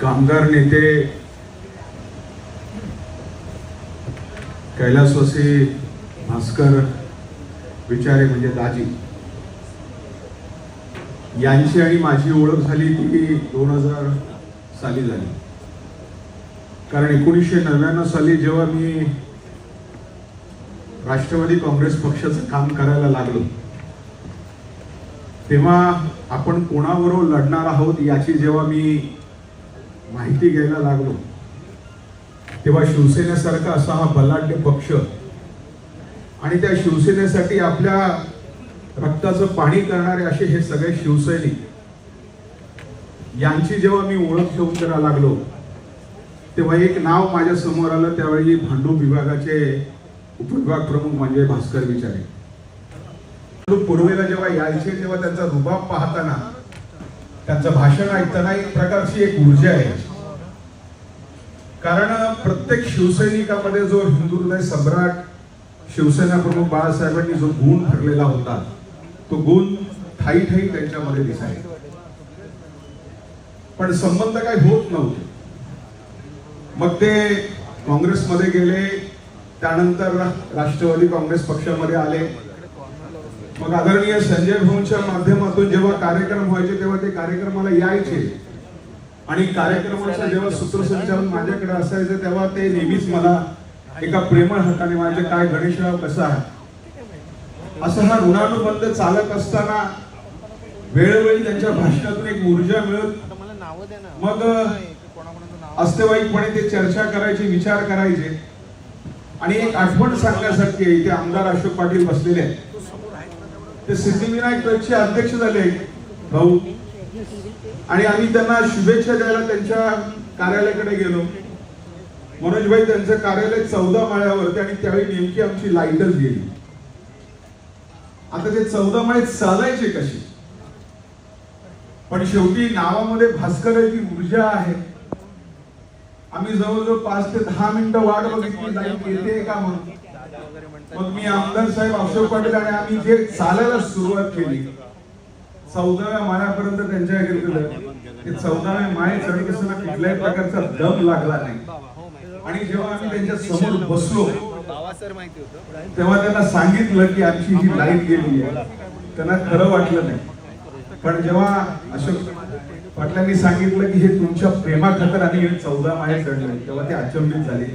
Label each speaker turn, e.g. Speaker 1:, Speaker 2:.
Speaker 1: कामगार नेते कैलासवासी भास्कर विचारे म्हणजे दाजी यांची आणि माझी ओळख झाली ती 2000 साली झाली. कारण 1999 साली जेव्हा मी राष्ट्रवादी काँग्रेस पक्षाचं काम करायला लागलो तेव्हा आपण कोणाबरोबर लढणार आहोत याची जेव्हा मी माहिती घ्यायला लागलो तेव्हा शिवसेनेसारखा असा हा बलाढ्य पक्ष आणि त्या शिवसेनेसाठी आपल्या रक्ताचं पाणी करणारे असे हे सगळे शिवसैनिक यांची जेव्हा मी ओळख घेऊन करायला लागलो तेव्हा एक नाव माझ्या समोर आलं. त्यावेळी भांडूप विभागाचे उपविभाग प्रमुख म्हणजे भास्कर विचारे. पूर्वेला जेव्हा यायचे तेव्हा त्यांचा रुबाब पाहताना त्यांचं भाषण ऐकताना एक प्रकारची एक ऊर्जा आहे. कारण प्रत्येक शिवसैनिकामध्ये जो हिंदू हृदय सम्राट शिवसेना प्रमुख बाळासाहेबांनी जो गुण ठरलेला होता तो गुण ठाई ठाई त्यांच्यामध्ये दिसायचा. पण संबंध काही होत नव्हते. मग ते काँग्रेसमध्ये गेले, त्यानंतर राष्ट्रवादी काँग्रेस पक्षामध्ये आले. मग आदरणीय संजय भाऊंच्या माध्यमातून जेव्हा कार्यक्रम व्हायचे तेव्हा ते कार्यक्रमाला यायचे आणि कार्यक्रमाचं जेव्हा सूत्रसंचालन माझ्याकडे असायचं तेव्हा ते नेहमीच मला एका प्रेमळ हाताने माझे काय गणेशराव कसा आहे असं हा ऋणानुबंध चालत असताना वेळोवेळी त्यांच्या भाषणातून एक ऊर्जा मिळत मग अस्तेवाईकपणे ते चर्चा करायचे, विचार करायचे. आणि एक आठवण सांगण्यासाठी इथे आमदार अशोक पाटील बसलेले आहेत. ते सिद्धिविनायक ट्रस्टचे अध्यक्ष झाले भाऊ आणि आम्ही त्यांना शुभेच्छा द्यायला त्यांच्या कार्यालयाकडे गेलो. मनोजभाई त्यांचं कार्यालय 14 माळ्यावरती आणि त्यावेळी नेमकी आमची लाईटच गेली. आता ते 14 माळे चालायचे कशी? पण शेवटी नावामध्ये भास्कर आहे, ती ऊर्जा आहे. आम्ही जवळजवळ 5 ते 10 मिनिटं वाट बघितली लाईट येते का म्हणून. मग मी आमदार साहेब अशोक पाटील आणि आम्ही जे चालायला सुरुवात केली 14व्या माळ्यापर्यंत त्यांच्या गेलं. ते 14व्या माळे चढत असताना कुठल्याही प्रकारचा दम लागला नाही. आणि जेव्हा आम्ही त्यांच्या समोर बसलो तेव्हा त्यांना सांगितलं की आमची ही लाईट गेली आहे. त्यांना खरं वाटलं नाही. पण जेव्हा अशोक पाटलांनी सांगितलं की हे तुमच्या प्रेमाखातर आणि 14 माळे चढले तेव्हा ते अचंबित झाले.